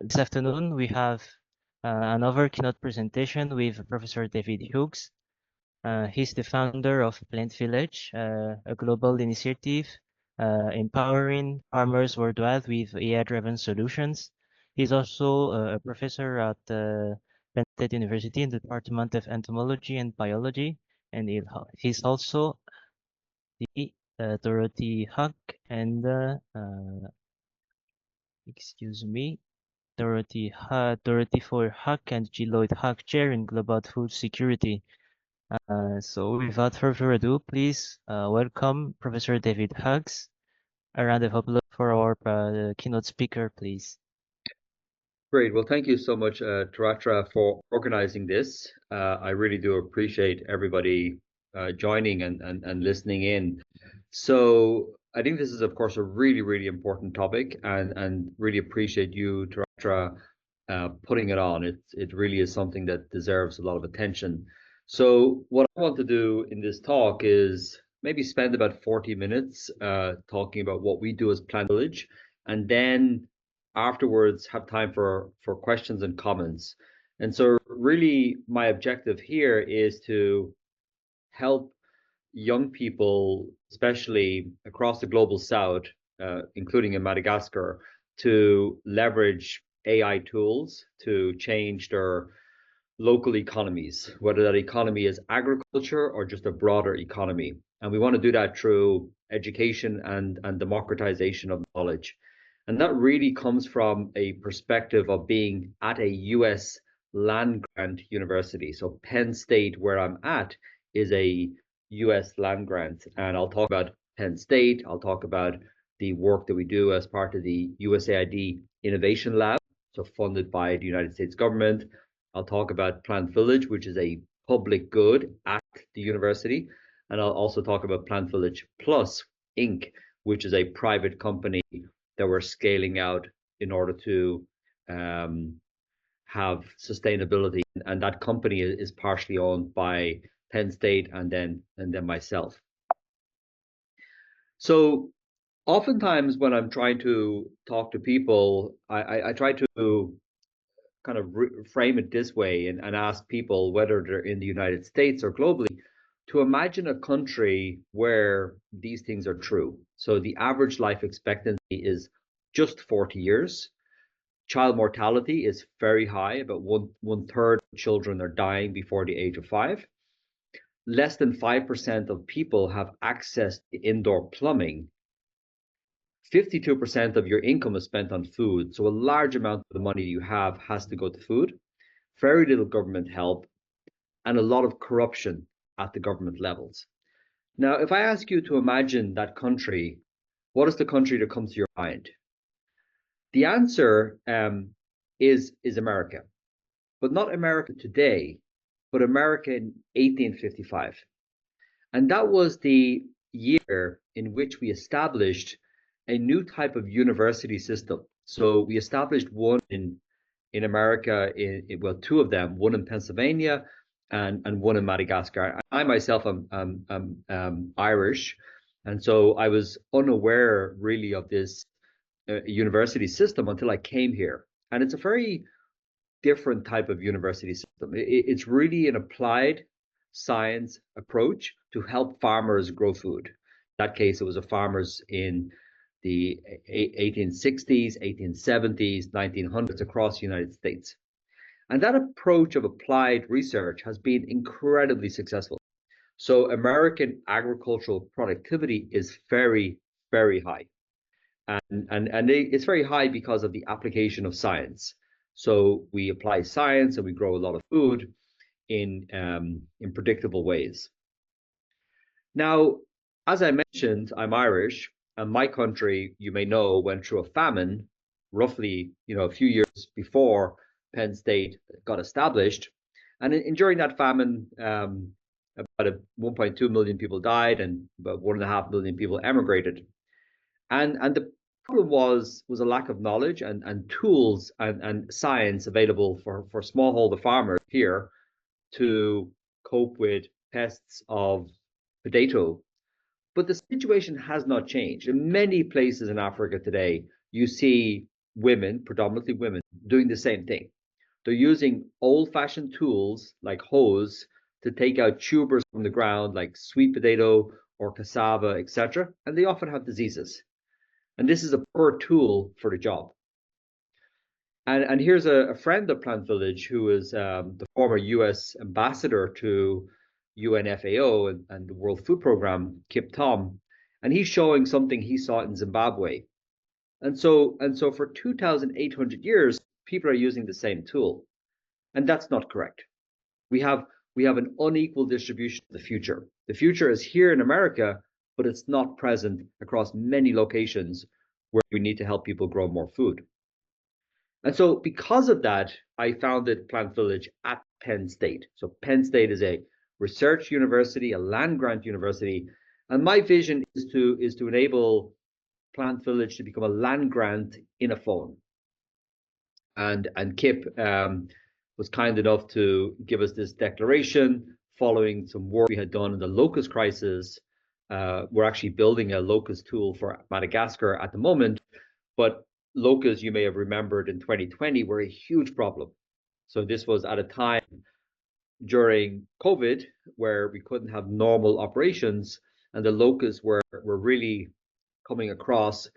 This afternoon, we have another keynote presentation with Professor David Hughes. He's the founder of PlantVillage, a global initiative empowering farmers worldwide with AI-driven solutions. He's also a professor at Penn State University in the Department of Entomology and Biology, and he's also the Dorothy Huck and excuse me, Dorothy for Huck and G. Lloyd Huck Chair in Global Food Security. So without further ado, please welcome Professor David Hughes. A round of applause for our keynote speaker, please. Great. Well, thank you so much, Taratra, for organizing this. I really do appreciate everybody joining and listening in. So I think this is, of course, a really, really important topic, and really appreciate you, Taratra, putting it on. It really is something that deserves a lot of attention. So what I want to do in this talk is maybe spend about 40 minutes talking about what we do as PlantVillage, and then afterwards have time for questions and comments. And so really my objective here is to help young people, especially across the global south, including in Madagascar, to leverage AI tools to change their local economies, whether that economy is agriculture or just a broader economy. And we want to do that through education and democratization of knowledge. And that really comes from a perspective of being at a US land grant university. So Penn State, where I'm at, is a US land grant. And I'll talk about Penn State. I'll talk about the work that we do as part of the USAID Innovation Lab, so funded by the United States government. I'll talk about PlantVillage, which is a public good at the university. And I'll also talk about PlantVillage Plus Inc., which is a private company that we're scaling out in order to have sustainability. And that company is partially owned by Penn State and then myself. So oftentimes when I'm trying to talk to people, I try to kind of frame it this way and ask people, whether they're in the United States or globally, to imagine a country where these things are true. So the average life expectancy is just 40 years. Child mortality is very high. About one third of children are dying before the age of 5. Less than 5% of people have access to indoor plumbing. 52% of your income is spent on food. So a large amount of the money you have has to go to food. Very little government help, and a lot of corruption at the government levels. Now, if I ask you to imagine that country, what is the country that comes to your mind? The answer is America, but not America today, but America in 1855. And that was the year in which we established a new type of university system. So we established one in America, well, two of them, one in Pennsylvania and one in Madagascar. I myself am Irish, and so I was unaware really of this university system until I came here. And it's a very different type of university system. It's really an applied science approach to help farmers grow food. In that case, it was a farmers in the 1860s, 1870s, 1900s across the United States. And that approach of applied research has been incredibly successful. So American agricultural productivity is very, very high. And it's very high because of the application of science. So we apply science and we grow a lot of food in predictable ways. Now, as I mentioned, I'm Irish, and my country, you may know, went through a famine roughly, a few years before Penn State got established. And during that famine, about 1.2 million people died, and about 1.5 million people emigrated. And the problem was a lack of knowledge and tools and science available for smallholder farmers here to cope with pests of potato. But the situation has not changed. In many places in Africa today, you see women, predominantly women, doing the same thing. They're using old-fashioned tools like hoes to take out tubers from the ground, like sweet potato or cassava, etc., and they often have diseases. And this is a poor tool for the job. And here's a friend of PlantVillage who is the former US ambassador to UNFAO and the World Food Program, Kip Tom, and he's showing something he saw in Zimbabwe. And so for 2,800 years, people are using the same tool, and that's not correct. We have an unequal distribution of the future. The future is here in America, but it's not present across many locations where we need to help people grow more food. And so because of that, I founded PlantVillage at Penn State. So Penn State is a research university, a land grant university, and my vision is to enable PlantVillage to become a land grant in a phone. And Kip was kind enough to give us this declaration following some work we had done in the locust crisis. We're actually building a locust tool for Madagascar at the moment, but locusts, you may have remembered in 2020, were a huge problem. So this was at a time during COVID where we couldn't have normal operations, and the locusts were really coming across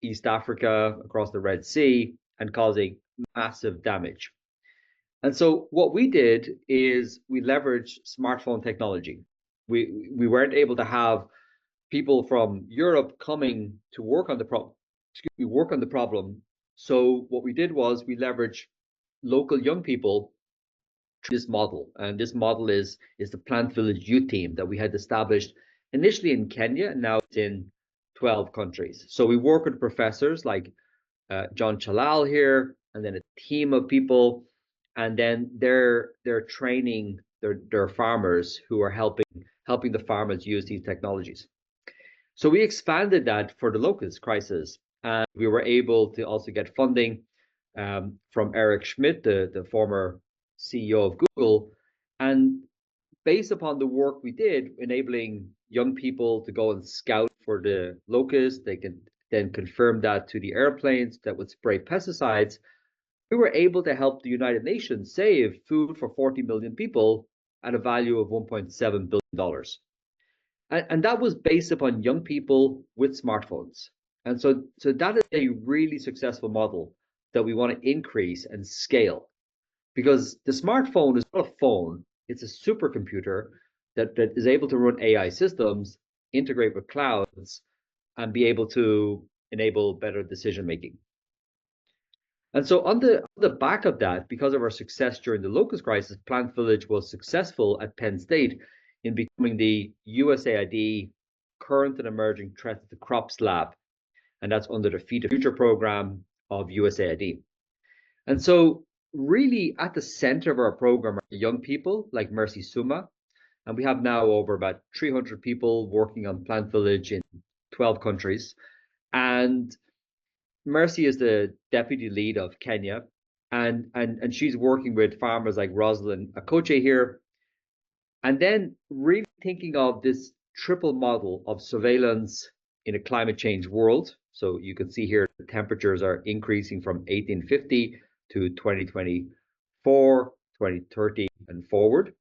East Africa, across the Red Sea, and causing massive damage. And so what we did is we leveraged smartphone technology. We weren't able to have people from Europe coming to work on the problem. So what we did was we leveraged local young people to this model, and this model is the PlantVillage Youth Team that we had established initially in Kenya, and now it's in 12 countries. So we work with professors like John Chalal here, and then a team of people, and then they're training their farmers who are helping the farmers use these technologies. So we expanded that for the locust crisis, and we were able to also get funding from Eric Schmidt, the former CEO of Google, and based upon the work we did, enabling young people to go and scout for the locust, they can then confirm that to the airplanes that would spray pesticides. We were able to help the United Nations save food for 40 million people at a value of $1.7 billion. And that was based upon young people with smartphones. And so that is a really successful model that we want to increase and scale, because the smartphone is not a phone, it's a supercomputer that is able to run AI systems, integrate with clouds, and be able to enable better decision making. And so on the back of that, because of our success during the locust crisis, PlantVillage was successful at Penn State in becoming the USAID Current and Emerging Threats to Crops Lab. And that's under the Feed the Future program of USAID. And so really at the center of our program are young people like Mercy Suma. And we have now over about 300 people working on PlantVillage in 12 countries. And Mercy is the deputy lead of Kenya, and she's working with farmers like Rosalind Akoche here, and then really thinking of this triple model of surveillance in a climate change world. So you can see here the temperatures are increasing from 1850 to 2024, 2030, and forward.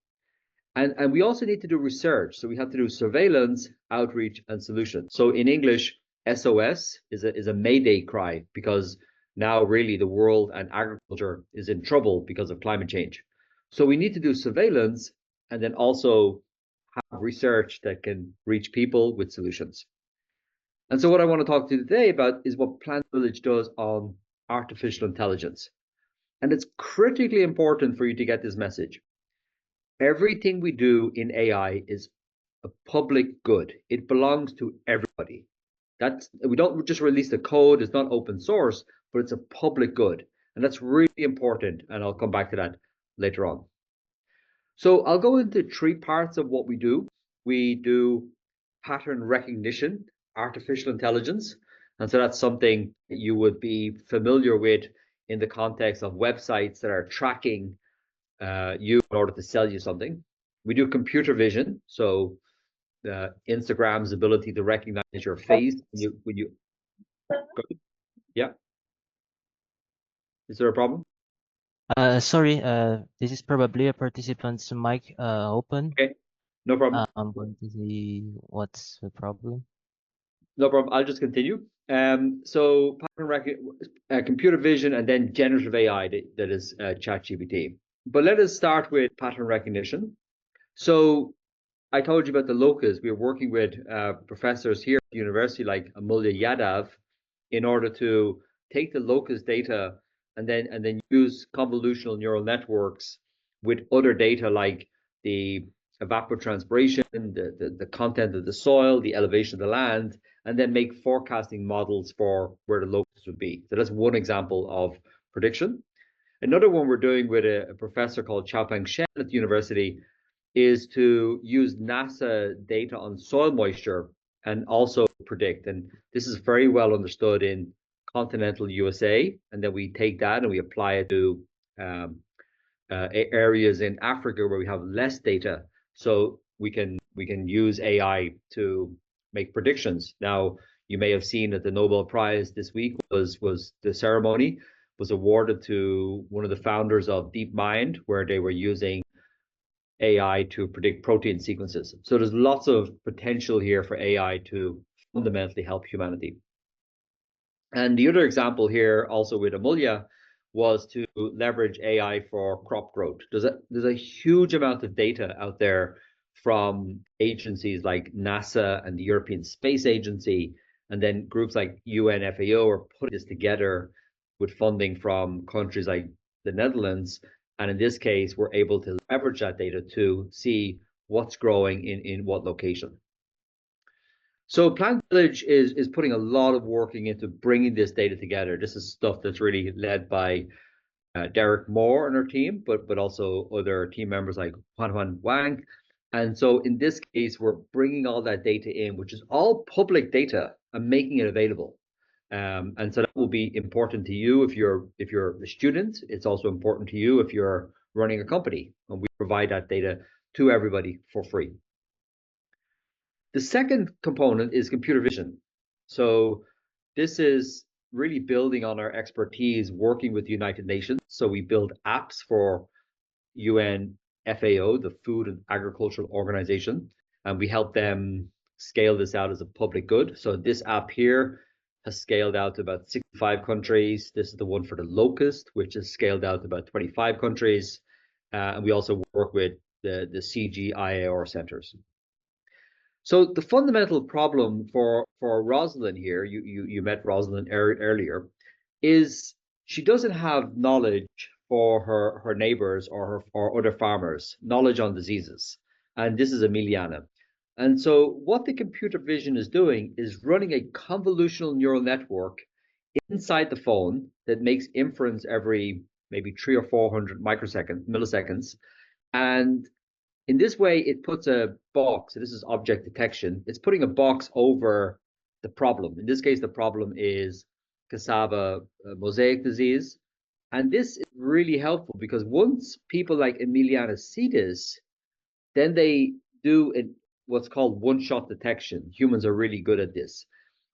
And we also need to do research. So we have to do surveillance, outreach, and solutions. So in English, SOS is a mayday cry, because now really the world and agriculture is in trouble because of climate change. So we need to do surveillance and then also have research that can reach people with solutions. And so what I want to talk to you today about is what PlantVillage does on artificial intelligence. And it's critically important for you to get this message. Everything we do in AI is a public good. It belongs to everybody. We don't just release the code, it's not open source, but it's a public good. And that's really important. And I'll come back to that later on. So I'll go into three parts of what we do. We do pattern recognition, artificial intelligence. And so that's something that you would be familiar with in the context of websites that are tracking you in order to sell you something. We do computer vision, so Instagram's ability to recognize your face when you yeah. Is there a problem? Sorry, this is probably a participant's mic open. Okay, no problem. I'm going to see what's the problem. No problem. I'll just continue. So computer vision, and then generative AI, that is ChatGPT. But let us start with pattern recognition. So I told you about the locus. We are working with professors here at the university, like Amulya Yadav, in order to take the locus data and then use convolutional neural networks with other data like the evapotranspiration, the content of the soil, the elevation of the land, and then make forecasting models for where the locus would be. So that's one example of prediction. Another one we're doing with a professor called Xiaopeng Shen at the university is to use NASA data on soil moisture and also predict. And this is very well understood in continental USA. And then we take that and we apply it to um, areas in Africa where we have less data. So we can use AI to make predictions. Now, you may have seen that the Nobel Prize this week was the ceremony was awarded to one of the founders of DeepMind, where they were using AI to predict protein sequences. So there's lots of potential here for AI to fundamentally help humanity. And the other example here, also with Amulya, was to leverage AI for crop growth. There's a huge amount of data out there from agencies like NASA and the European Space Agency, and then groups like UNFAO are putting this together with funding from countries like the Netherlands. And in this case, we're able to leverage that data to see what's growing in what location. So PlantVillage is putting a lot of working into bringing this data together. This is stuff that's really led by Derek Moore and our team, but also other team members like Huan Wang. And so in this case, we're bringing all that data in, which is all public data, and making it available. And so that will be important to you if you're a student. It's also important to you if you're running a company, and we provide that data to everybody for free. The second component is computer vision. So this is really building on our expertise working with the United Nations. So we build apps for UN FAO, the Food and Agricultural Organization, and we help them scale this out as a public good. So this app here has scaled out to about 65 countries. This is the one for the locust, which is scaled out to about 25 countries. And we also work with the CGIAR centers. So the fundamental problem for Rosalind here, you met Rosalind earlier, is she doesn't have knowledge for her neighbors or other farmers, knowledge on diseases. And this is Emiliana. And so what the computer vision is doing is running a convolutional neural network inside the phone that makes inference every maybe 300 or 400 milliseconds. And in this way, it puts a box. So this is object detection. It's putting a box over the problem. In this case, the problem is cassava mosaic disease. And this is really helpful because once people like Emiliana see this, then they do what's called one-shot detection. Humans are really good at this.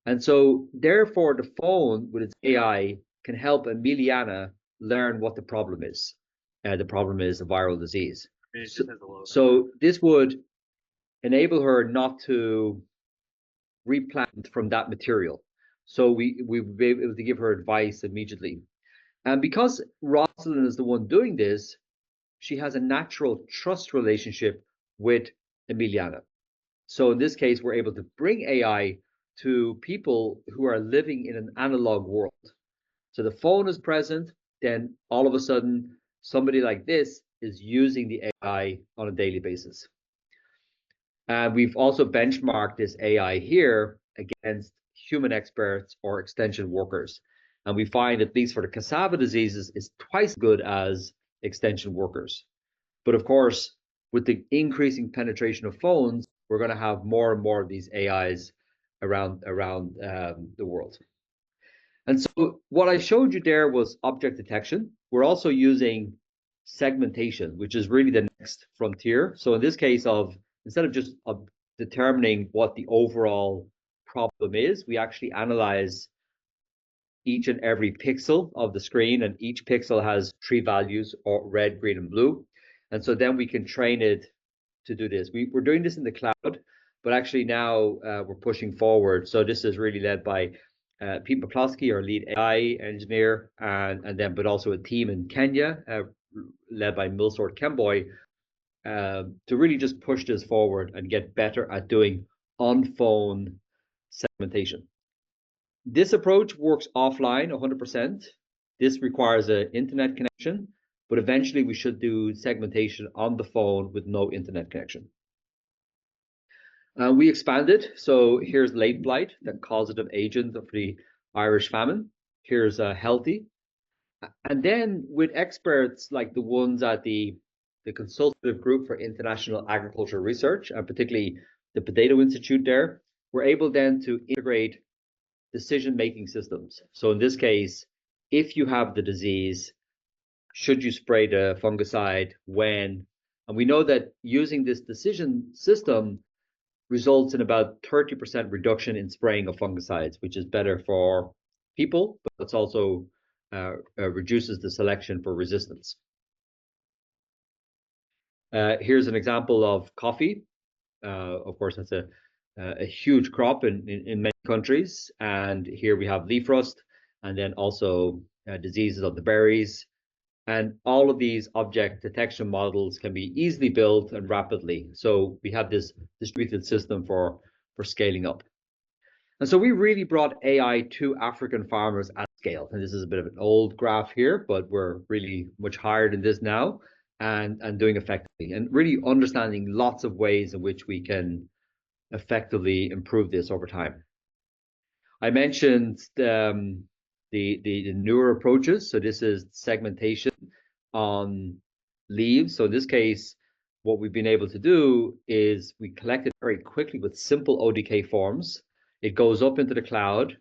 And so therefore, the phone with its AI can help Emiliana learn what the problem is. The problem is a viral disease. So this would enable her not to replant from that material. So we would be able to give her advice immediately. And because Rosalind is the one doing this, she has a natural trust relationship with Emiliana. So in this case, we're able to bring AI to people who are living in an analog world. So the phone is present, then all of a sudden, somebody like this is using the AI on a daily basis. And we've also benchmarked this AI here against human experts or extension workers. And we find, at least for the cassava diseases, it's twice as good as extension workers. But of course, with the increasing penetration of phones, we're going to have more and more of these AIs around the world. And so what I showed you there was object detection. We're also using segmentation, which is really the next frontier. So in this case, instead of just determining what the overall problem is, we actually analyze each and every pixel of the screen, and each pixel has 3 values, or red, green, and blue. And so then we can train it to do this. We're doing this in the cloud, but actually now we're pushing forward. So this is really led by Pete McCloskey, our lead AI engineer, and then but also a team in Kenya led by Milsort Kemboy to really just push this forward and get better at doing on-phone segmentation. This approach works offline 100%. This requires an internet connection, but eventually we should do segmentation on the phone with no internet connection. We expanded. So here's late blight, the causative agent of the Irish famine. Here's healthy. And then with experts like the ones at the Consultative Group for International Agricultural Research, and particularly the Potato Institute there, we're able then to integrate decision-making systems. So in this case, if you have the disease, should you spray the fungicide, when? And we know that using this decision system results in about 30% reduction in spraying of fungicides, which is better for people, but it's also reduces the selection for resistance. Here's an example of coffee. Of course, that's a huge crop in many countries. And here we have leaf rust, and then also diseases of the berries. And all of these object detection models can be easily built and rapidly. So we have this distributed system for scaling up. And so we really brought AI to African farmers at scale. And this is a bit of an old graph here, but we're really much higher than this now and doing effectively and really understanding lots of ways in which we can effectively improve this over time. I mentioned the newer approaches. So this is segmentation on leaves. So in this case, what we've been able to do is we collect it very quickly with simple ODK forms. It goes up into the cloud,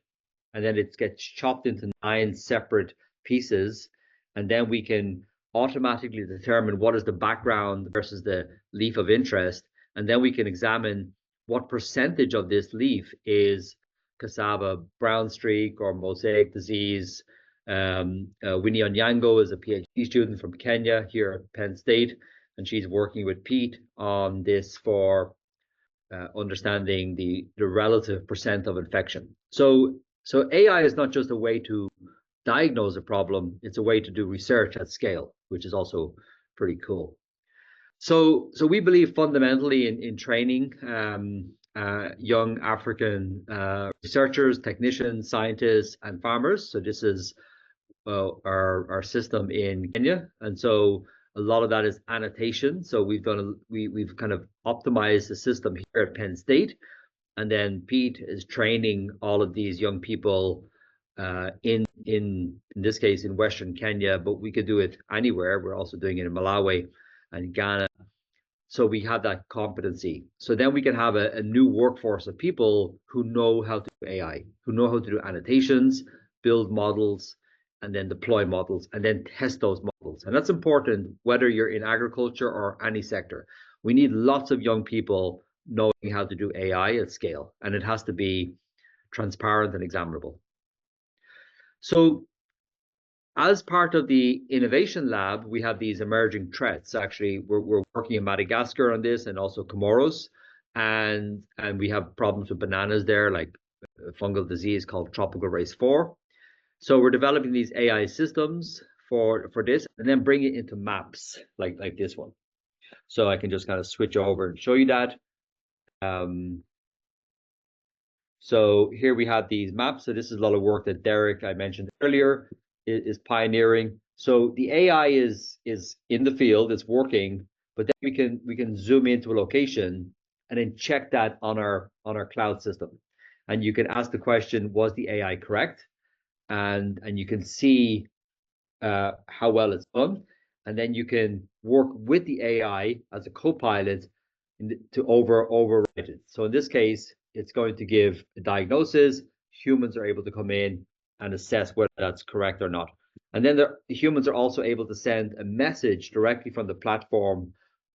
and then it gets chopped into 9 separate pieces. And then we can automatically determine what is the background versus the leaf of interest. And then we can examine what percentage of this leaf is cassava brown streak or mosaic disease. Winnie Onyango is a PhD student from Kenya here at Penn State, and she's working with Pete on this for understanding the relative percent of infection. So AI is not just a way to diagnose a problem, it's a way to do research at scale, which is also pretty cool. So we believe fundamentally in training young African researchers, technicians, scientists, and farmers. So this is our system in Kenya, and so a lot of that is annotation. So we've kind of optimized the system here at Penn State, and then Pete is training all of these young people in this case in Western Kenya, but we could do it anywhere. We're also doing it in Malawi and Ghana. So we have that competency. So then we can have a new workforce of people who know how to do AI, who know how to do annotations, build models, and then deploy models, and then test those models. And that's important whether you're in agriculture or any sector. We need lots of young people knowing how to do AI at scale, and it has to be transparent and examinable. So as part of the innovation lab, we have these emerging threats. Actually, we're working in Madagascar on this, and also Comoros, and we have problems with bananas there, like a fungal disease called tropical race 4. So we're developing these AI systems for this, and then bring it into maps like this one. So I can just kind of switch over and show you that. So here we have these maps. So this is a lot of work that Derek, I mentioned earlier, is pioneering. So the AI is in the field, it's working, but then we can zoom into a location and then check that on our cloud system. And you can ask the question, was the AI correct? And you can see how well it's done. And then you can work with the AI as a co-pilot to override it. So in this case, it's going to give a diagnosis. Humans are able to come in and assess whether that's correct or not. And then the humans are also able to send a message directly from the platform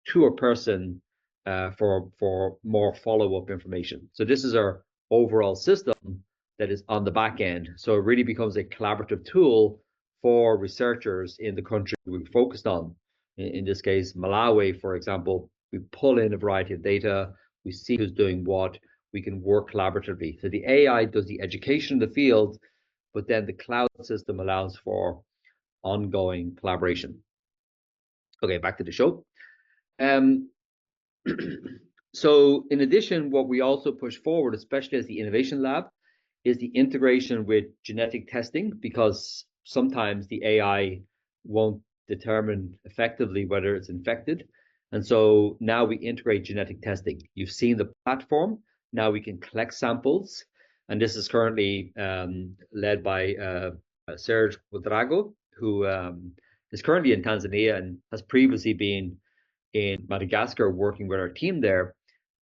to a person for more follow-up information. So this is our overall system, that is on the back end. So it really becomes a collaborative tool for researchers in the country we focused on. In this case, Malawi, for example, we pull in a variety of data, we see who's doing what, we can work collaboratively. So the AI does the education in the field, but then the cloud system allows for ongoing collaboration. Okay, back to the show. So in addition, what we also push forward, especially as the Innovation Lab, is the integration with genetic testing, because sometimes the AI won't determine effectively whether it's infected. And so now we integrate genetic testing. You've seen the platform. Now we can collect samples. And this is currently led by Serge Ouedraogo, who is currently in Tanzania and has previously been in Madagascar working with our team there.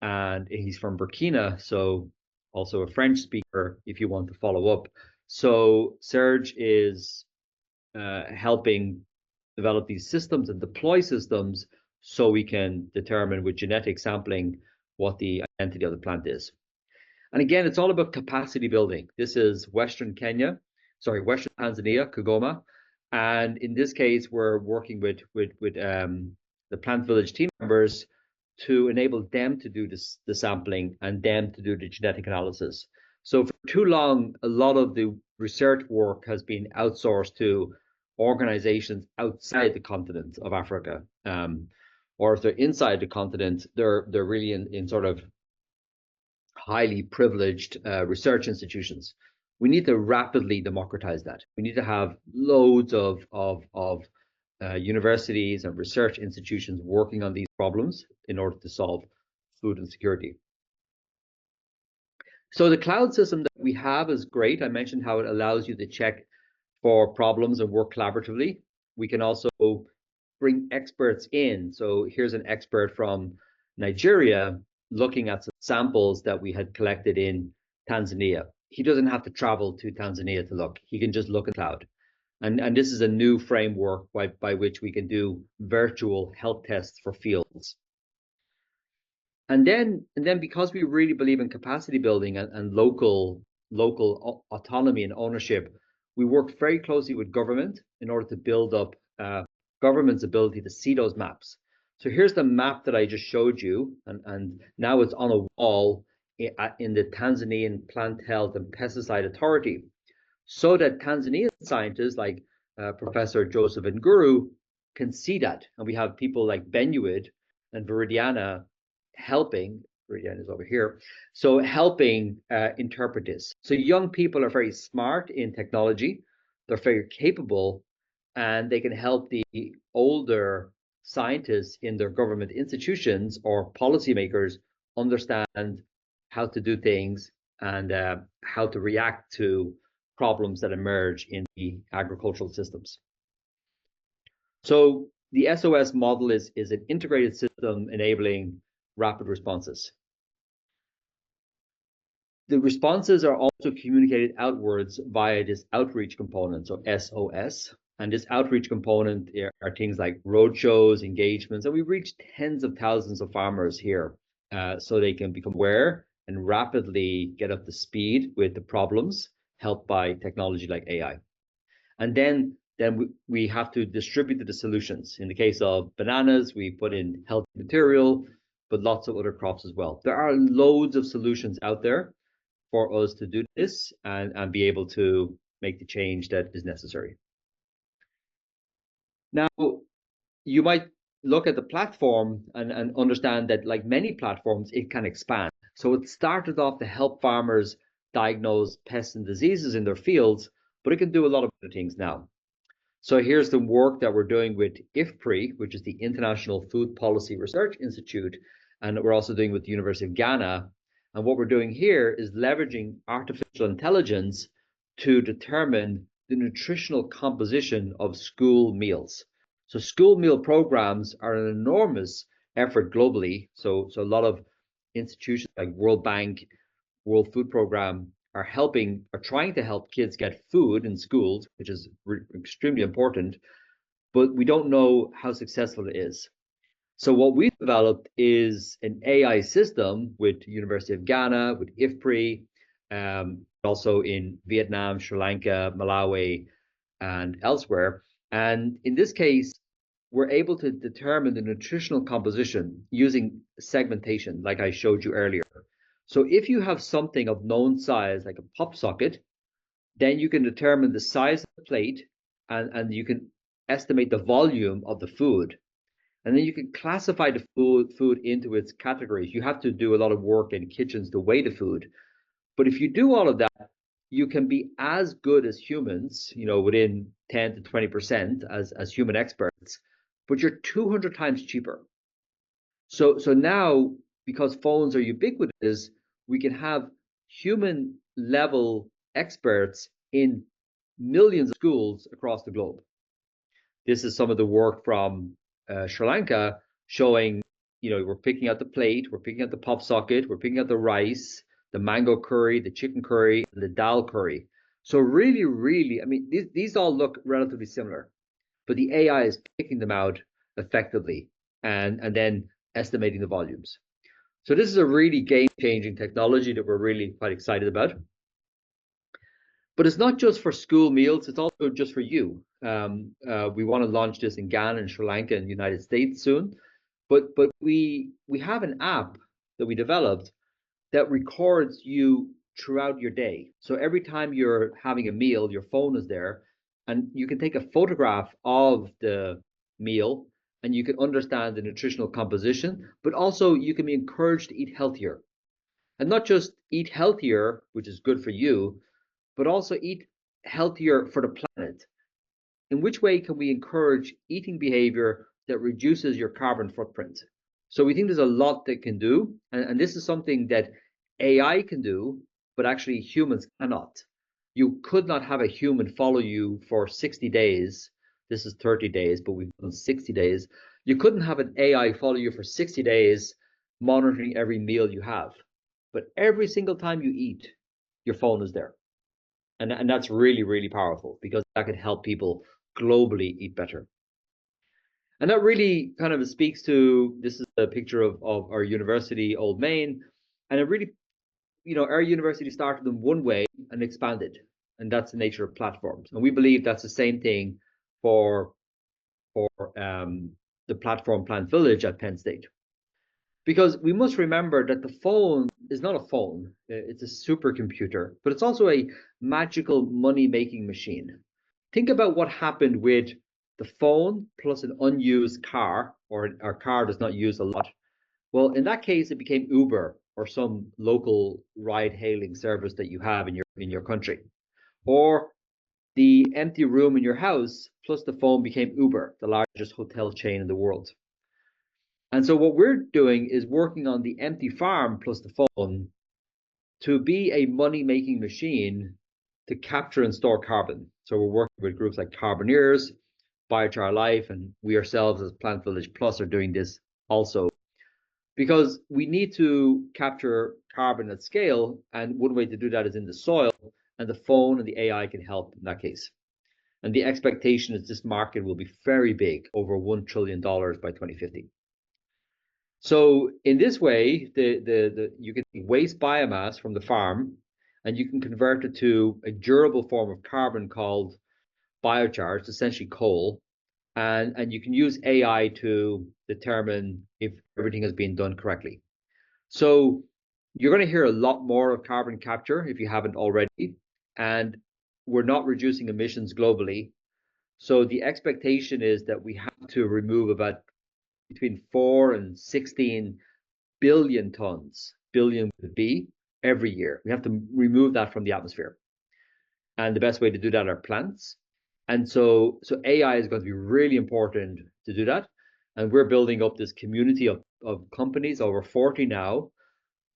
And he's from Burkina, so also a French speaker if you want to follow up. So Serge is helping develop these systems and deploy systems so we can determine with genetic sampling what the identity of the plant is. And again, it's all about capacity building. This is Western Tanzania, Kigoma. And in this case, we're working with the PlantVillage team members to enable them to do the sampling and them to do the genetic analysis. So for too long, a lot of the research work has been outsourced to organizations outside the continent of Africa. Or if they're inside the continent, they're really in sort of highly privileged research institutions. We need to rapidly democratize that. We need to have loads of universities and research institutions working on these problems in order to solve food insecurity. So the cloud system that we have is great. I mentioned how it allows you to check for problems and work collaboratively. We can also bring experts in. So here's an expert from Nigeria looking at some samples that we had collected in Tanzania. He doesn't have to travel to Tanzania to look. He can just look at the cloud. And this is a new framework by which we can do virtual health tests for fields. And then because we really believe in capacity building and local autonomy and ownership, we work very closely with government in order to build up government's ability to see those maps. So here's the map that I just showed you, and now it's on a wall in the Tanzanian Plant Health and Pesticide Authority, so that Tanzanian scientists like Professor Joseph Nguru can see that. And we have people like Benuid and Viridiana helping. Viridiana is over here. So helping interpret this. So young people are very smart in technology. They're very capable, and they can help the older scientists in their government institutions or policymakers understand how to do things and how to react to problems that emerge in the agricultural systems. So the SOS model is an integrated system enabling rapid responses. The responses are also communicated outwards via this outreach component, so SOS. And this outreach component are things like roadshows, engagements, and we reach tens of thousands of farmers here so they can become aware and rapidly get up to speed with the problems helped by technology like AI. And then we have to distribute the solutions. In the case of bananas, we put in healthy material, but lots of other crops as well. There are loads of solutions out there for us to do this and be able to make the change that is necessary. Now, you might look at the platform and understand that, like many platforms, it can expand. So it started off to help farmers diagnose pests and diseases in their fields, but it can do a lot of other things now. So here's the work that we're doing with IFPRI, which is the International Food Policy Research Institute, and we're also doing with the University of Ghana. And what we're doing here is leveraging artificial intelligence to determine the nutritional composition of school meals. So school meal programs are an enormous effort globally. So a lot of institutions like World Bank, World Food Program are trying to help kids get food in schools, which is extremely important, but we don't know how successful it is. So what we've developed is an AI system with University of Ghana, with IFPRI, also in Vietnam, Sri Lanka, Malawi, and elsewhere. And in this case, we're able to determine the nutritional composition using segmentation, like I showed you earlier. So if you have something of known size, like a pop socket, then you can determine the size of the plate, and you can estimate the volume of the food. And then you can classify the food into its categories. You have to do a lot of work in kitchens to weigh the food. But if you do all of that, you can be as good as humans, within 10 to 20% as human experts, but you're 200 times cheaper. So now, because phones are ubiquitous, we can have human level experts in millions of schools across the globe. This is some of the work from Sri Lanka showing, we're picking out the plate, we're picking out the pop socket, we're picking out the rice, the mango curry, the chicken curry, and the dal curry. So really, really, I mean, these all look relatively similar, but the AI is picking them out effectively and then estimating the volumes. So this is a really game-changing technology that we're really quite excited about. But it's not just for school meals, it's also just for you. We want to launch this in Ghana and Sri Lanka and the United States soon. But we have an app that we developed that records you throughout your day. So every time you're having a meal, your phone is there, and you can take a photograph of the meal, and you can understand the nutritional composition, but also you can be encouraged to eat healthier. And not just eat healthier, which is good for you, but also eat healthier for the planet. In which way can we encourage eating behavior that reduces your carbon footprint? So we think there's a lot that can do, and this is something that AI can do, but actually humans cannot. You could not have a human follow you for 60 days. This is 30 days, but we've done 60 days. You couldn't have an AI follow you for 60 days, monitoring every meal you have. But every single time you eat, your phone is there. And that's really, really powerful because that could help people globally eat better. And that really kind of speaks to, this is a picture of our university, Old Main. And it really, our university started in one way and expanded. And that's the nature of platforms. And we believe that's the same thing for the platform PlantVillage at Penn State. Because we must remember that the phone is not a phone, it's a supercomputer, but it's also a magical money-making machine. Think about what happened with the phone plus an unused car, or our car does not use a lot. Well, in that case, it became Uber or some local ride-hailing service that you have in your country. Or the empty room in your house plus the phone became Uber, the largest hotel chain in the world. And so what we're doing is working on the empty farm plus the phone to be a money-making machine to capture and store carbon. So we're working with groups like Carboneers, Biochar Life, and we ourselves as PlantVillage Plus are doing this also. Because we need to capture carbon at scale, and one way to do that is in the soil, and the phone and the AI can help in that case. And the expectation is this market will be very big, over $1 trillion by 2050. So in this way, you can waste biomass from the farm, and you can convert it to a durable form of carbon called biochar. It's essentially coal, and you can use AI to determine if everything has been done correctly. So you're going to hear a lot more of carbon capture if you haven't already, and we're not reducing emissions globally. So the expectation is that we have to remove about between 4 and 16 billion tons, billion with B, every year. We have to remove that from the atmosphere. And the best way to do that are plants. And so AI is going to be really important to do that. And we're building up this community of companies, over 40 now,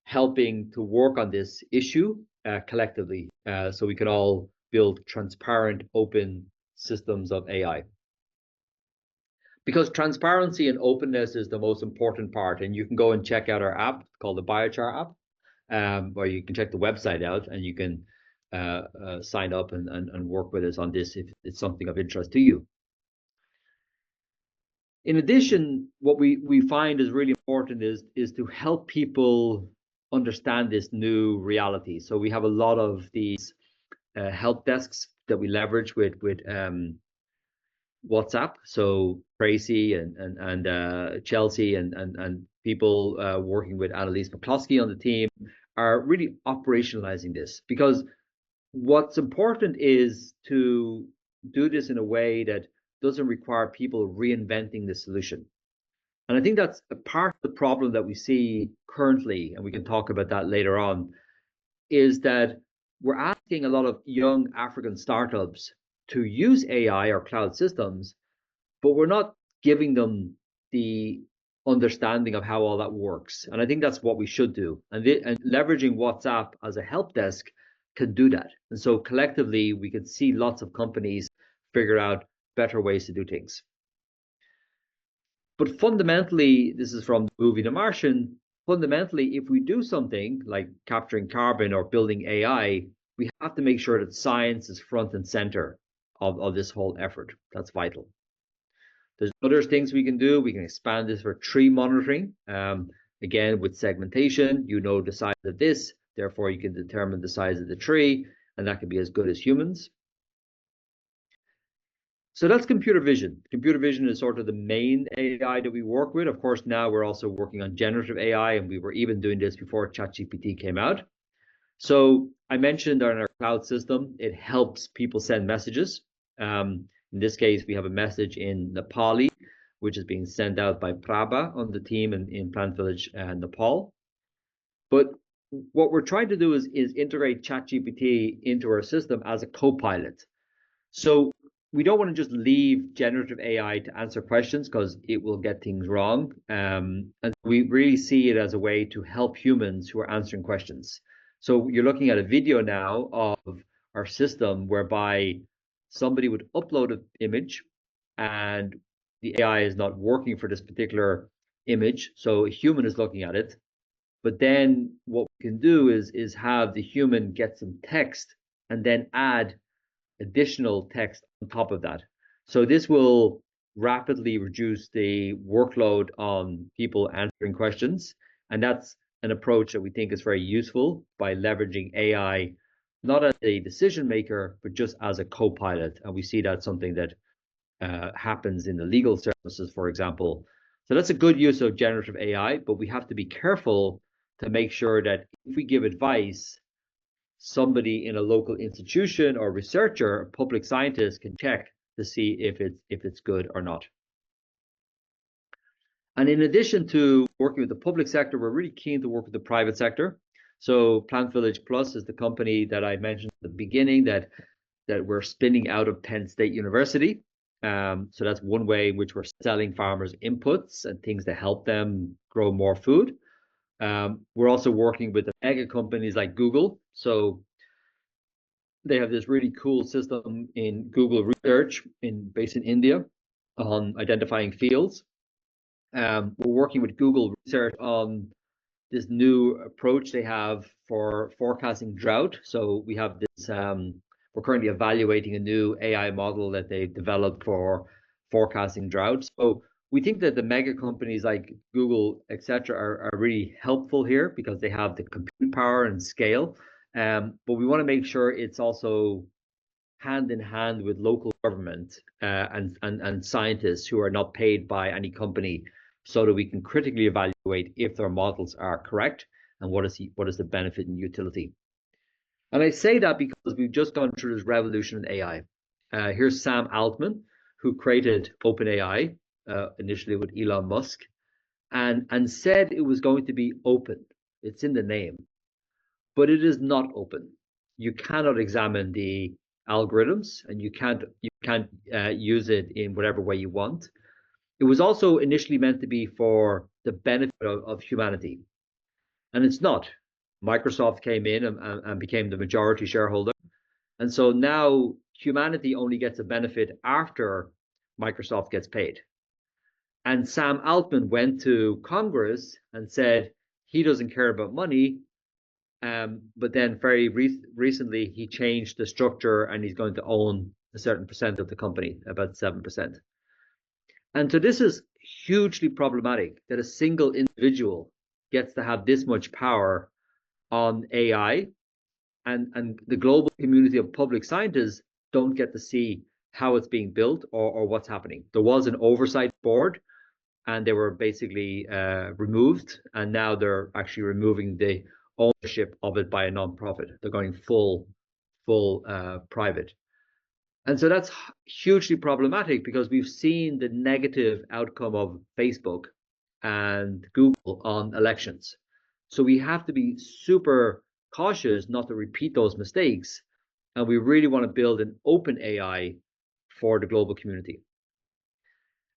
helping to work on this issue collectively, so we can all build transparent, open systems of AI. Because transparency and openness is the most important part. And you can go and check out our app called the Biochar app, or you can check the website out and you can sign up and work with us on this if it's something of interest to you. In addition, what we find is really important is to help people understand this new reality. So we have a lot of these help desks that we leverage with WhatsApp. So Tracy and Chelsea and people working with Annalise McCloskey on the team are really operationalizing this, because what's important is to do this in a way that doesn't require people reinventing the solution. And I think that's a part of the problem that we see currently, and we can talk about that later on, is that we're asking a lot of young African startups to use AI or cloud systems, but we're not giving them the understanding of how all that works. And I think that's what we should do. And leveraging WhatsApp as a help desk can do that. And so collectively, we can see lots of companies figure out better ways to do things. But fundamentally, this is from the movie The Martian. Fundamentally, if we do something like capturing carbon or building AI, we have to make sure that science is front and center of this whole effort. That's vital. There's other things we can do. We can expand this for tree monitoring. Again, with segmentation, you know the size of this, therefore you can determine the size of the tree, and that can be as good as humans. So that's computer vision. Computer vision is sort of the main AI that we work with. Of course, now we're also working on generative AI, and we were even doing this before ChatGPT came out. So I mentioned on our cloud system, it helps people send messages. In this case, we have a message in Nepali, which is being sent out by Prabha on the team in PlantVillage, Nepal. But what we're trying to do is integrate ChatGPT into our system as a co-pilot. So we don't want to just leave generative AI to answer questions, because it will get things wrong. And we really see it as a way to help humans who are answering questions. So you're looking at a video now of our system whereby somebody would upload an image and the AI is not working for this particular image. So a human is looking at it. But then what we can do is have the human get some text and then add additional text on top of that. So this will rapidly reduce the workload on people answering questions. And that's an approach that we think is very useful by leveraging AI, not as a decision maker, but just as a co-pilot. And we see that's something that happens in the legal services, for example. So that's a good use of generative AI, but we have to be careful to make sure that if we give advice, somebody in a local institution or researcher, a public scientist, can check to see if it's good or not. And in addition to working with the public sector, we're really keen to work with the private sector. So PlantVillage Plus is the company that I mentioned at the beginning that we're spinning out of Penn State University. So that's one way in which we're selling farmers inputs and things to help them grow more food. We're also working with the mega companies like Google. So they have this really cool system in Google Research based in India on identifying fields. We're working with Google Research on this new approach they have for forecasting drought. So we have this, we're currently evaluating a new AI model that they've developed for forecasting drought. So we think that the mega companies like Google, et cetera, are really helpful here because they have the compute power and scale. But we want to make sure it's also hand in hand with local government and scientists who are not paid by any company, so that we can critically evaluate if their models are correct and what is the benefit and utility. And I say that because we've just gone through this revolution in AI. Here's Sam Altman, who created OpenAI, initially with Elon Musk, and said it was going to be open. It's in the name, but it is not open. You cannot examine the algorithms, and you can't use it in whatever way you want. It was also initially meant to be for the benefit of humanity, and it's not. Microsoft came in and became the majority shareholder, and so now humanity only gets a benefit after Microsoft gets paid. And Sam Altman went to Congress and said he doesn't care about money, but then very recently he changed the structure and he's going to own a certain percent of the company, about 7%. And so this is hugely problematic, that a single individual gets to have this much power on AI, and the global community of public scientists don't get to see how it's being built or what's happening. There was an oversight board, and they were basically removed, and now they're actually removing the ownership of it by a nonprofit. They're going full private. And so that's hugely problematic because we've seen the negative outcome of Facebook and Google on elections. So we have to be super cautious not to repeat those mistakes. And we really want to build an open AI for the global community.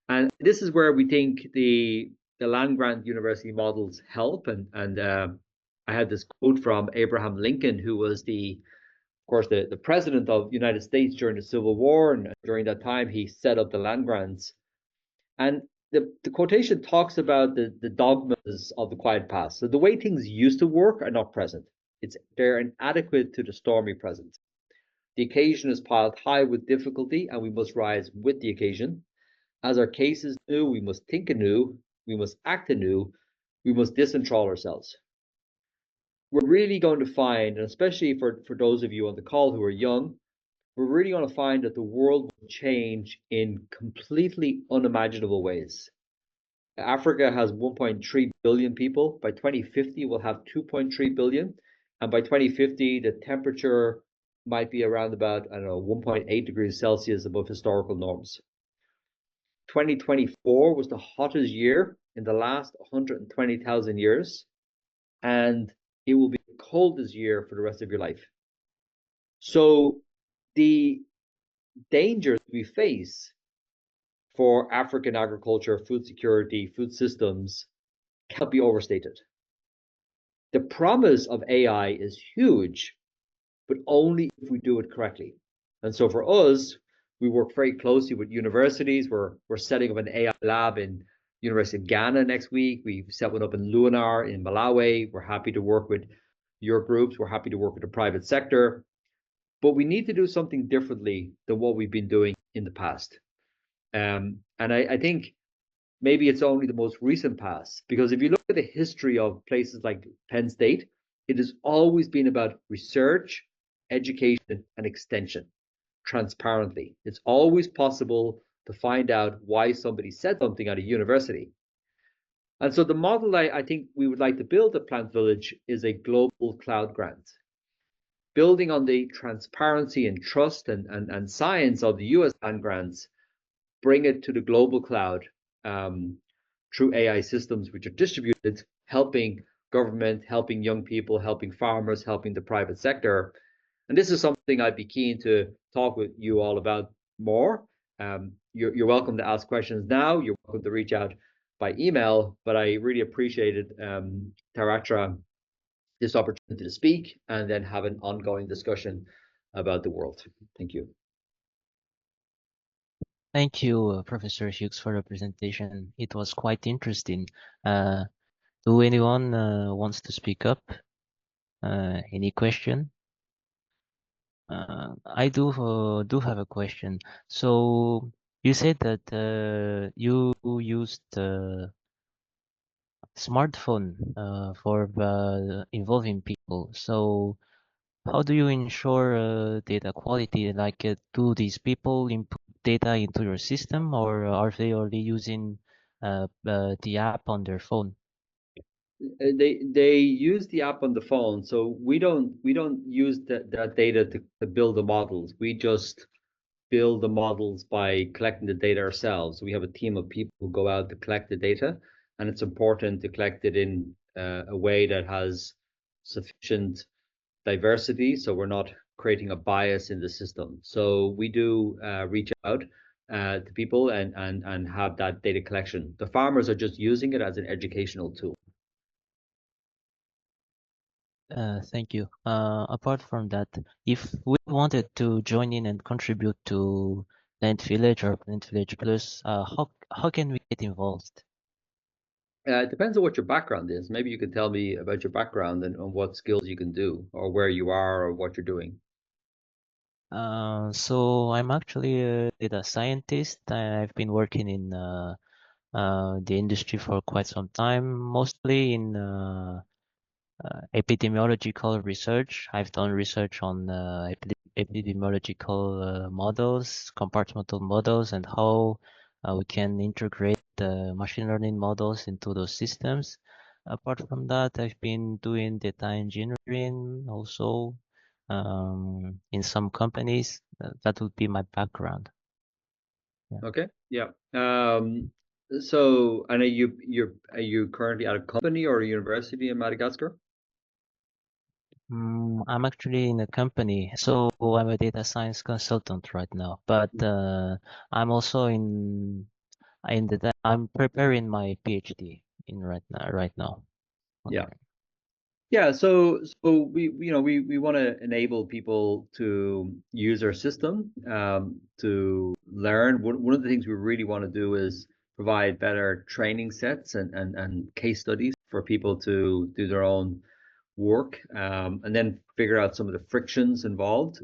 And this is where we think the land grant university models help. And I had this quote from Abraham Lincoln, who was of course, the president of the United States during the Civil War, and during that time he set up the land grants. And the quotation talks about the dogmas of the quiet past. So the way things used to work are not present. They're inadequate to the stormy present. The occasion is piled high with difficulty, and we must rise with the occasion. As our case is new, we must think anew, we must act anew, we must disenthrall ourselves. We're really going to find, and especially for those of you on the call who are young, we're really going to find that the world will change in completely unimaginable ways. Africa has 1.3 billion people. By 2050, we'll have 2.3 billion. And by 2050, the temperature might be around about, I don't know, 1.8 degrees Celsius above historical norms. 2024 was the hottest year in the last 120,000 years, and it will be the coldest year for the rest of your life. So the dangers we face for African agriculture, food security, food systems cannot be overstated. The promise of AI is huge, but only if we do it correctly. And so for us, we work very closely with universities. We're setting up an AI lab in University of Ghana next week. We've set one up in Luanar in Malawi. We're happy to work with your groups. We're happy to work with the private sector. But we need to do something differently than what we've been doing in the past. And I think maybe it's only the most recent past, because if you look at the history of places like Penn State, it has always been about research, education, and extension transparently. It's always possible to find out why somebody said something at a university. And so the model I think we would like to build at PlantVillage is a global cloud grant, building on the transparency and trust and science of the US land grants, bring it to the global cloud through AI systems which are distributed, helping government, helping young people, helping farmers, helping the private sector. And this is something I'd be keen to talk with you all about more. You're welcome to ask questions now. You're welcome to reach out by email, but I really appreciated, Taratra, this opportunity to speak and then have an ongoing discussion about the world. Thank you. Thank you, Professor Hughes, for the presentation. It was quite interesting. Uh, do anyone wants to speak up? Any question? I do have a question. So you said that you used smartphone for involving people. So how do you ensure data quality? Like, do these people input data into your system, or are they only using the app on their phone? They use the app on the phone, so we don't use that data to build the models. We just build the models by collecting the data ourselves. We have a team of people who go out to collect the data, and it's important to collect it in a way that has sufficient diversity, so we're not creating a bias in the system. So we do reach out to people and have that data collection. The farmers are just using it as an educational tool. Thank you. Apart from that, if we wanted to join in and contribute to Plant Village or Plant Village Plus, how can we get involved? It depends on what your background is. Maybe you could tell me about your background and what skills you can do, or where you are, or what you're doing. So I'm actually a data scientist. I've been working in the industry for quite some time, mostly in epidemiological research. I've done research on epidemiological models, compartmental models, and how we can integrate the machine learning models into those systems. Apart from that, I've been doing data engineering also in some companies. That would be my background. Yeah. Okay. Yeah. So, and are you currently at a company or a university in Madagascar? I'm actually in a company, so I'm a data science consultant right now. But I'm also I'm preparing my PhD in right now. Yeah. Okay. Yeah, so we want to enable people to use our system to learn. One of the things we really want to do is provide better training sets and case studies for people to do their own work and then figure out some of the frictions involved.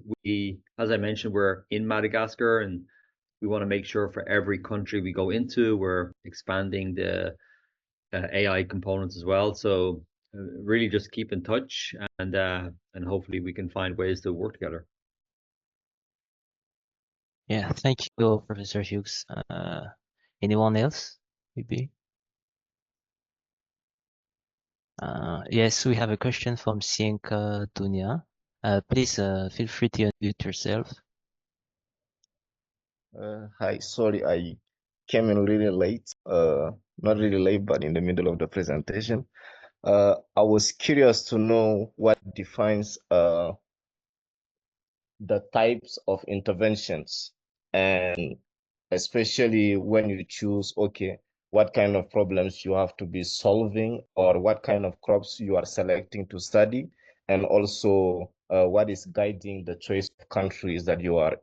As I mentioned, we're in Madagascar and we want to make sure for every country we go into, we're expanding the AI components as well. So really just keep in touch and hopefully we can find ways to work together. Yeah, thank you, Professor Hughes. Anyone else? Maybe. Yes, we have a question from Sienka Dunia. Please feel free to unmute yourself. Hi, sorry, I came in really late. Not really late, but in the middle of the presentation. I was curious to know what defines the types of interventions, and especially when you choose, okay, what kind of problems you have to be solving, or what kind of crops you are selecting to study, and also what is guiding the choice of countries that you are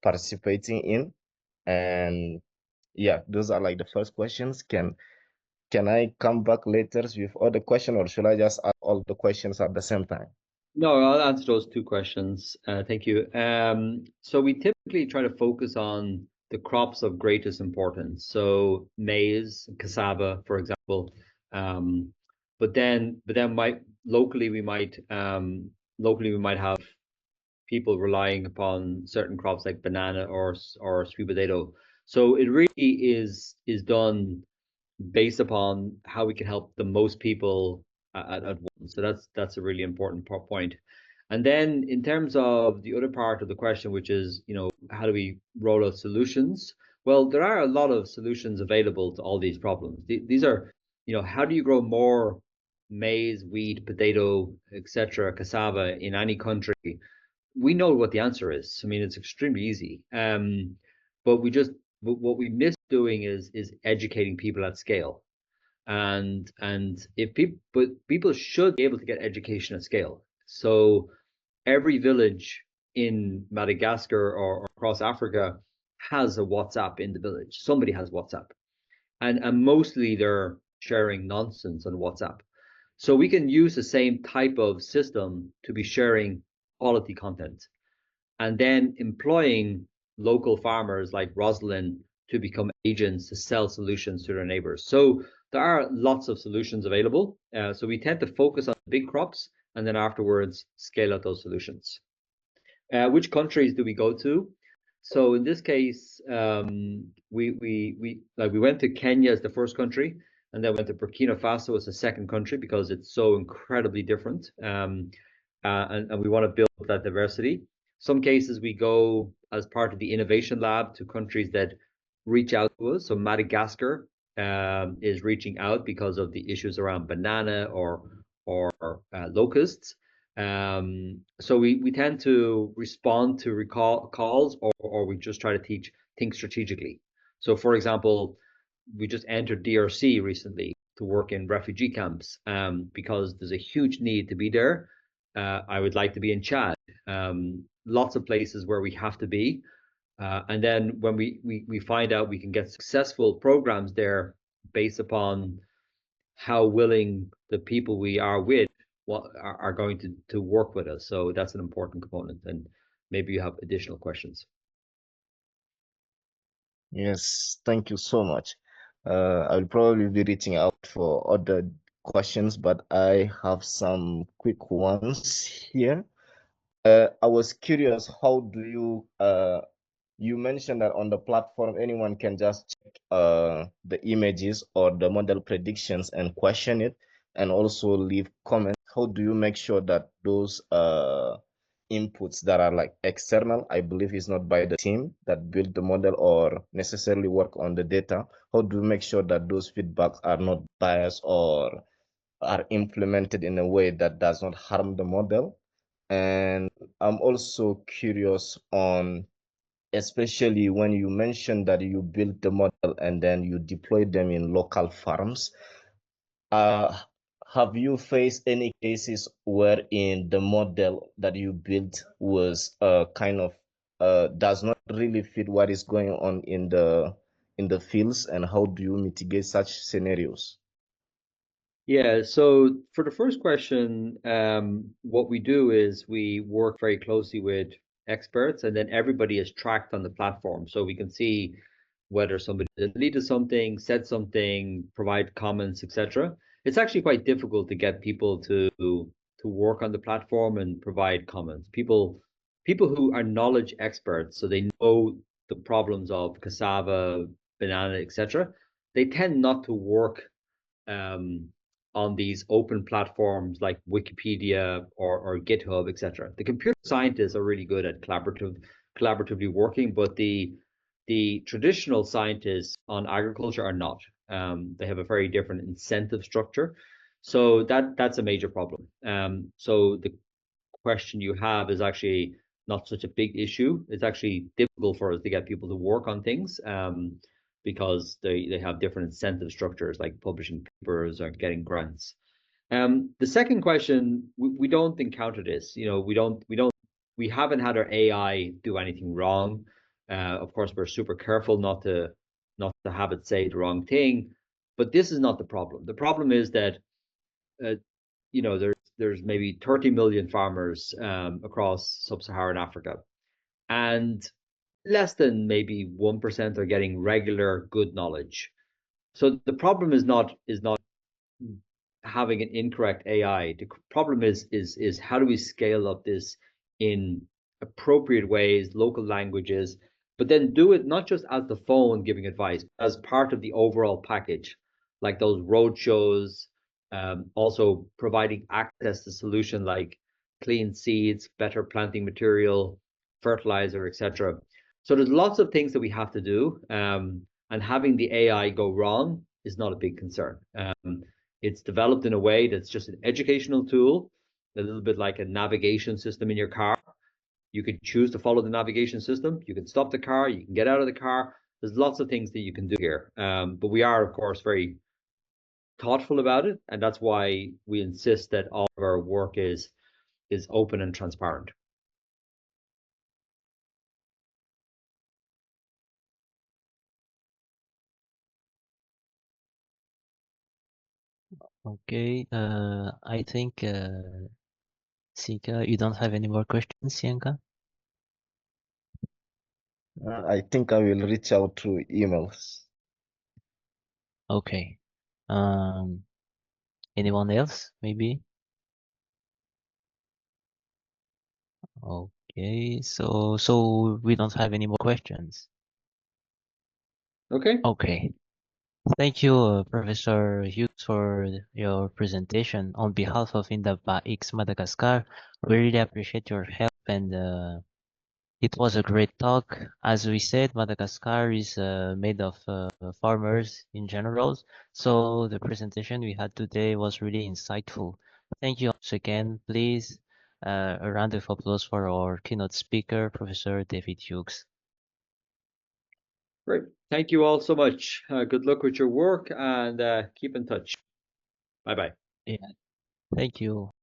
participating in. And yeah, those are like the first questions. Can I come back later with other question, or should I just ask all the questions at the same time? No, I'll answer those two questions. Thank you. So we typically try to focus on the crops of greatest importance. So maize, cassava, for example. But then locally we might have people relying upon certain crops like banana or sweet potato. So it really is done based upon how we can help the most people at once. So that's a really important point. And then in terms of the other part of the question, which is, how do we roll out solutions? Well, there are a lot of solutions available to all these problems. These are, how do you grow more maize, wheat, potato, etc., cassava in any country? We know what the answer is. I mean, it's extremely easy. But what we miss doing is educating people at scale. And if people but people should be able to get education at scale. So every village in Madagascar or across Africa has a WhatsApp in the village. Somebody has WhatsApp. And mostly they're sharing nonsense on WhatsApp. So we can use the same type of system to be sharing quality content and then employing local farmers like Rosalind to become agents to sell solutions to their neighbors. So there are lots of solutions available. So we tend to focus on big crops and then afterwards scale out those solutions. Which countries do we go to? So in this case, we went to Kenya as the first country, and then went to Burkina Faso as the second country because it's so incredibly different. And we want to build that diversity. Some cases we go as part of the innovation lab to countries that reach out to us. So Madagascar is reaching out because of the issues around banana or locusts. So we tend to respond to calls or we just try to think strategically. So for example, we just entered DRC recently to work in refugee camps because there's a huge need to be there. I would like to be in Chad. Lots of places where we have to be. And then when we find out we can get successful programs there based upon how willing the people we are with are going to work with us. So that's an important component. And maybe you have additional questions. Yes, thank you so much. I'll probably be reaching out for other questions, but I have some quick ones here. I was curious, how do you mentioned that on the platform, anyone can just check the images or the model predictions and question it, and also leave comments. How do you make sure that those inputs that are like external, I believe is not by the team that built the model or necessarily work on the data, how do you make sure that those feedbacks are not biased or are implemented in a way that does not harm the model? And I'm also curious on, especially when you mentioned that you built the model and then you deployed them in local farms. Uh, have you faced any cases wherein the model that you built was kind of does not really fit what is going on in the fields, and how do you mitigate such scenarios? Yeah, so for the first question, what we do is we work very closely with experts, and then everybody is tracked on the platform. So we can see whether somebody deleted something, said something, provide comments, etc. It's actually quite difficult to get people to work on the platform and provide comments. People who are knowledge experts, so they know the problems of cassava, banana, etc. They tend not to work um, on these open platforms like Wikipedia or GitHub, etc. The computer scientists are really good at collaboratively working, but the traditional scientists on agriculture are not. They have a very different incentive structure, so that's a major problem. So the question you have is actually not such a big issue. It's actually difficult for us to get people to work on things because they have different incentive structures like publishing papers or getting grants. The second question, we don't encounter this. You know, we haven't had our AI do anything wrong. Of course, we're super careful not to have it say the wrong thing, but this is not the problem. The problem is that uh, there's maybe 30 million farmers across sub-Saharan Africa, and less than maybe 1% are getting regular good knowledge. So the problem is not having an incorrect AI. The problem is how do we scale up this in appropriate ways, local languages, but then do it not just as the phone giving advice, as part of the overall package, like those road shows, also providing access to solution like clean seeds, better planting material, fertilizer, etc. So there's lots of things that we have to do, and having the AI go wrong is not a big concern. It's developed in a way that's just an educational tool, a little bit like a navigation system in your car. You can choose to follow the navigation system. You can stop the car. You can get out of the car. There's lots of things that you can do here. But we are, of course, very thoughtful about it. And that's why we insist that all of our work is open and transparent. Okay, I think, Sika, you don't have any more questions, Sienka? I think I will reach out through emails. Okay. Um, Anyone else, maybe? Okay, so we don't have any more questions. Okay. Okay. Thank you, Professor Hughes, for your presentation. On behalf of IndabaX Madagascar, we really appreciate your help, and it was a great talk. As we said, Madagascar is made of farmers in general, so the presentation we had today was really insightful. Thank you once again. Please, a round of applause for our keynote speaker, Professor David Hughes. Great. Thank you all so much. Good luck with your work and keep in touch. Bye bye. Yeah, thank you.